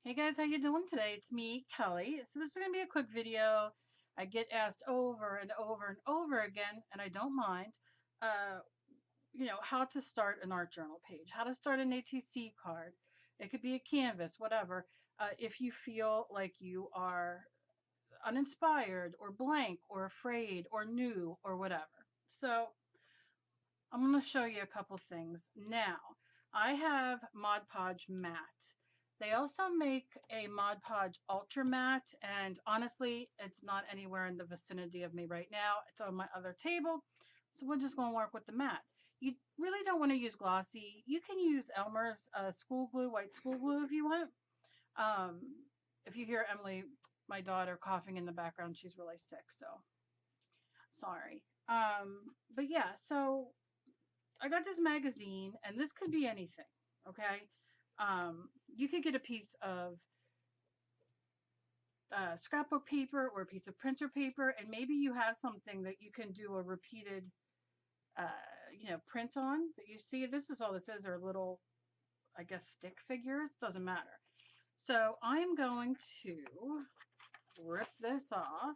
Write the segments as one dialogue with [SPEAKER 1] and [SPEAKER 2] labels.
[SPEAKER 1] Hey guys, how you doing today? It's me, Kelly. So this is going to be a quick video. I get asked over and over and over again, and I don't mind, uh, how to start an art journal page, how to start an ATC card. It could be a canvas, whatever. If you feel like you are uninspired or blank or afraid or new or whatever. So I'm going to show you a couple things. Now, I have Modpodge matte. They also make a Modpodge Ultra matte, and honestly, it's not anywhere in the vicinity of me right now. It's on my other table, so we're just going to work with the matte. You really don't want to use glossy. You can use Elmer's school glue, white school glue if you want. Um, if you hear Emily, my daughter, coughing in the background, she's really sick, so sorry. But yeah, so I got this magazine, and this could be anything, okay? You could get a piece of scrapbook paper or a piece of printer paper, and maybe you have something that you can do a repeated, print on that you see. This is all this is, are little, I guess, stick figures. Doesn't matter. So I am going to rip this off.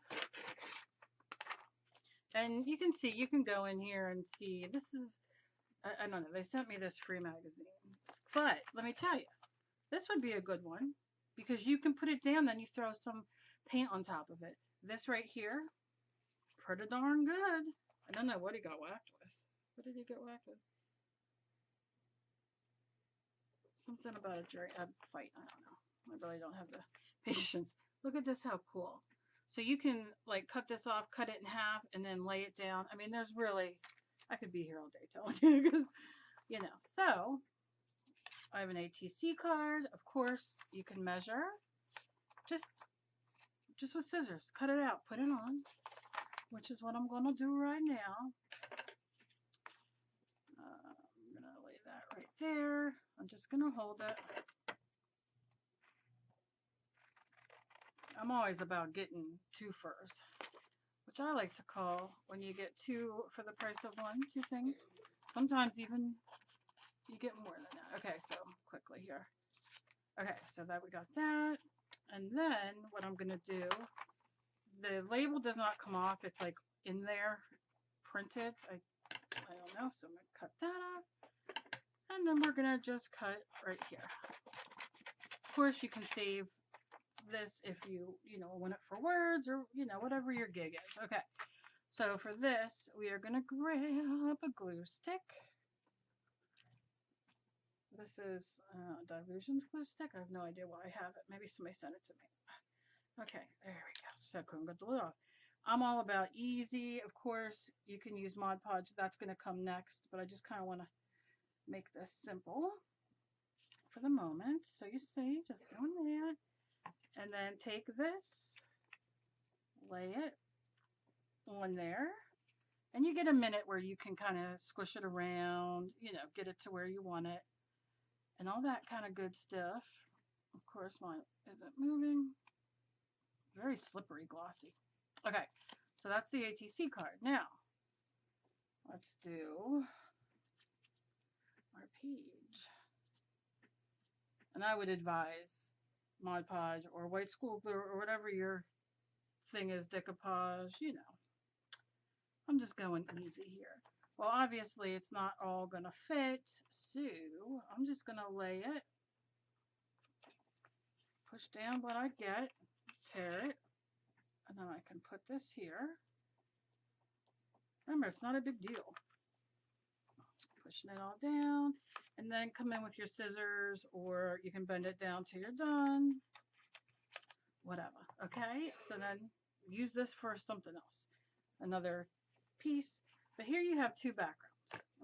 [SPEAKER 1] And you can see, you can go in here and see, this is, I don't know, they sent me this free magazine. But let me tell you, this would be a good one because you can put it down, then you throw some paint on top of it. This right here, pretty darn good. I don't know what he got whacked with. What did he get whacked with? Something about a fight. I don't know. I really don't have the patience. Look at this, how cool. So you can like cut this off, cut it in half, and then lay it down. I mean, there's really, I could be here all day telling you because, so I have an ATC card. Of course, you can measure just with scissors. Cut it out, put it on, which is what I'm going to do right now. I'm going to lay that right there. I'm just going to hold it. I'm always about getting two furs, which I like to call when you get two for the price of one, two things. Sometimes even you get more than that. Okay, so quickly here. Okay, so that we got that. And then what I'm going to do, the label does not come off. It's like in there, printed. I don't know, so I'm going to cut that off. And then we're going to just cut right here. Of course, you can save this if you want it for words or, whatever your gig is. Okay, so for this, we are going to grab a glue stick. This is Diversion's glue stick. I have no idea why I have it. Maybe somebody sent it to me. Okay, there we go. So couldn't get the lid off. I'm all about easy. Of course, you can use Mod Podge. That's going to come next, but I just kind of want to make this simple for the moment. So you see, just doing that. And then take this, lay it on there, and you get a minute where you can kind of squish it around, get it to where you want it, and all that kind of good stuff. Of course, mine isn't moving. Very slippery, glossy. Okay, so that's the ATC card. Now, let's do our page. And I would advise Mod Podge or white school glue or whatever your thing is, decoupage, I'm just going easy here. Well, obviously it's not all going to fit, so I'm just going to lay it, push down what I get, tear it, and then I can put this here. Remember, it's not a big deal. Pushing it all down, and then come in with your scissors, or you can bend it down till you're done. Whatever. Okay, so then use this for something else. Another piece. But here you have two backgrounds.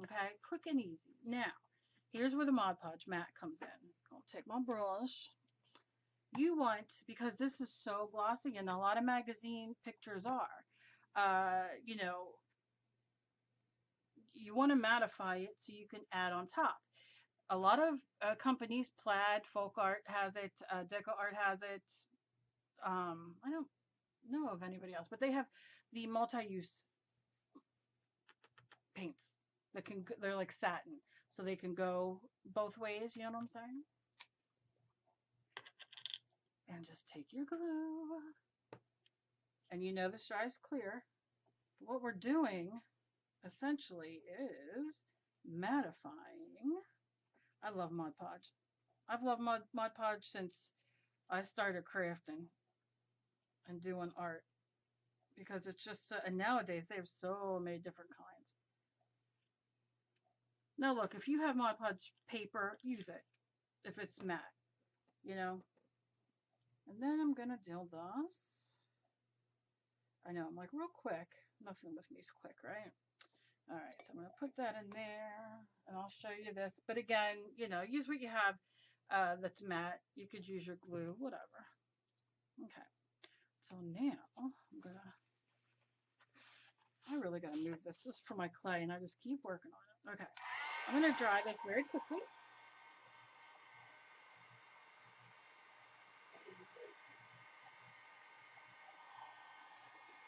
[SPEAKER 1] Okay, quick and easy. Now, here's where the Mod Podge matte comes in. I'll take my brush. You want, because this is so glossy, and a lot of magazine pictures are, you want to mattify it so you can add on top. A lot of companies, Plaid, Folk Art has it, Deco Art has it. I don't know of anybody else, but they have the multi-use paints that they're like satin, so they can go both ways. You know what I'm saying? And just take your glue. And you know this dries clear. What we're doing essentially is mattifying. I love Mod Podge. I've loved Mod Podge since I started crafting and doing art, because it's just and nowadays they have so many different kinds. Now look, if you have Mod Podge paper, use it if it's matte, you know. And then I'm gonna do this. I know I'm like real quick. Nothing with me is quick, right? All right, so I'm gonna put that in there, and I'll show you this. But again, you know, use what you have that's matte. You could use your glue, whatever. Okay. So now I really gotta move this. This is for my clay, and I just keep working on it. Okay. I'm gonna dry this very quickly.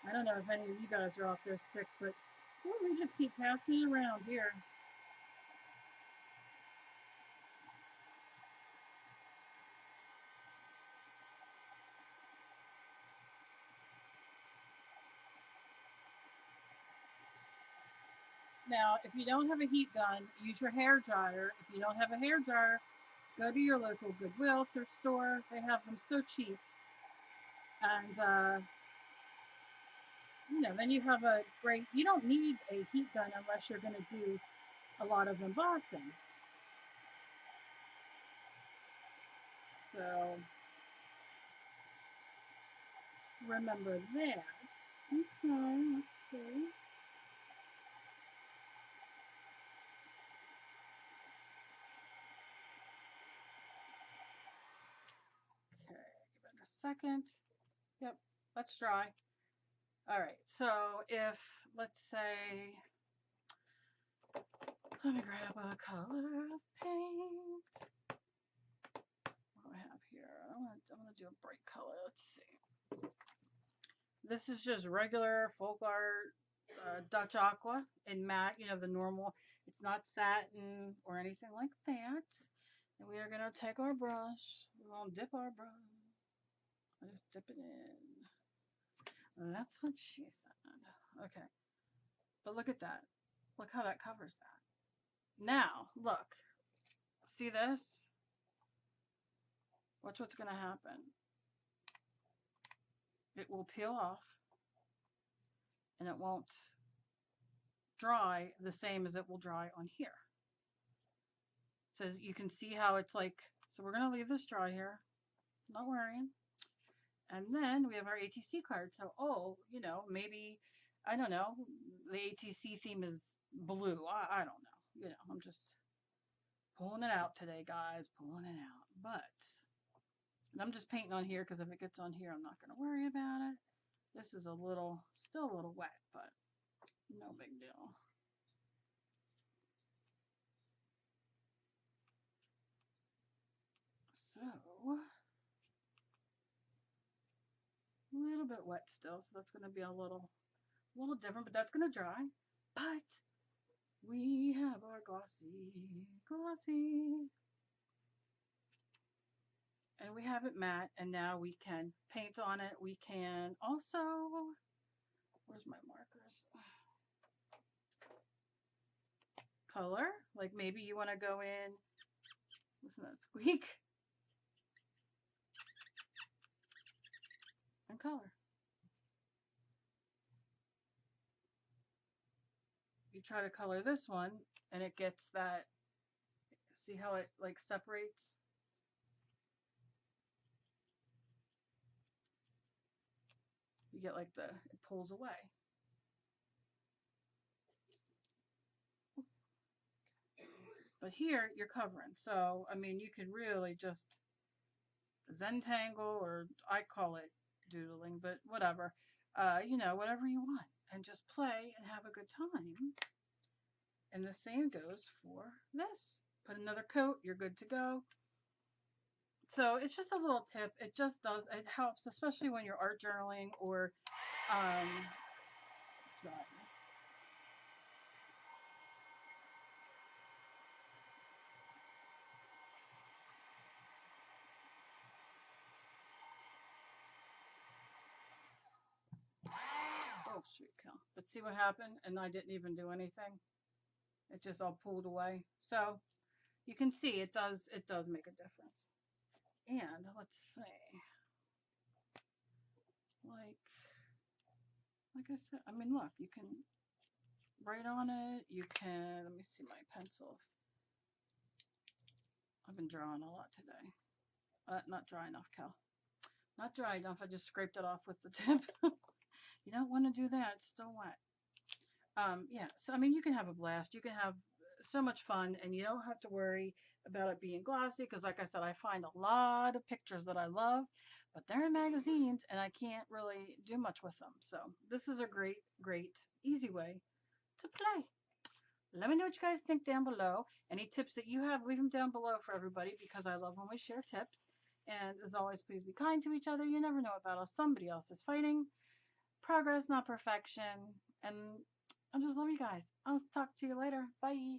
[SPEAKER 1] I don't know if any of you guys are off there sick, but we just keep passing it around here. Now, if you don't have a heat gun, use your hair dryer. If you don't have a hair dryer, go to your local Goodwill, thrift store. They have them so cheap. And, you know, then you have a great, you don't need a heat gun unless you're going to do a lot of embossing. So, remember that. Okay, let's see. Okay, give it a second. Yep, that's dry. All right, so if, let's say, let me grab a color of paint. What do I have here? I'm gonna do a bright color. Let's see. This is just regular folk art Dutch aqua in matte, you know, the normal. It's not satin or anything like that. And we are gonna take our brush. We're gonna dip our brush. I just dip it in. That's what she said. Okay. But look at that. Look how that covers that. Now, look. See this? Watch what's going to happen. It will peel off, and it won't dry the same as it will dry on here. So you can see how it's like, so we're going to leave this dry here. Not worrying. And then we have our ATC card. So, oh, you know, maybe, I don't know, the ATC theme is blue. I don't know. You know, I'm just pulling it out today, guys. Pulling it out. But, and I'm just painting on here because if it gets on here, I'm not going to worry about it. This is a little, still a little wet, but no big deal. So, a little bit wet still, so that's going to be a little different, but that's going to dry. But we have our glossy, and we have it matte, and now we can paint on it. We can also, where's my markers? Color, like maybe you want to go in, listen to that squeak, and color. You try to color this one, and it gets that, see how it like separates? You get like it pulls away. But here you're covering. So, I mean, you can really just Zentangle, or I call it doodling, but whatever. You know, whatever you want. And just play and have a good time. And the same goes for this. Put another coat, you're good to go. So it's just a little tip. It just does, it helps, especially when you're art journaling or Shoot, Cal. But see what happened? And I didn't even do anything. It just all pulled away. So you can see it does make a difference. And let's see. Like I said, I mean, look, you can write on it. You can, let me see my pencil. I've been drawing a lot today. Not dry enough, Cal. Not dry enough. I just scraped it off with the tip. You don't want to do that. It's still wet. Yeah, so I mean, you can have a blast. You can have so much fun, and you don't have to worry about it being glossy because, like I said, I find a lot of pictures that I love, but they're in magazines, and I can't really do much with them. So this is a great, great, easy way to play. Let me know what you guys think down below. Any tips that you have, leave them down below for everybody because I love when we share tips. And as always, please be kind to each other. You never know what battle somebody else is fighting. Progress, not perfection. And I just love you guys. I'll talk to you later. Bye.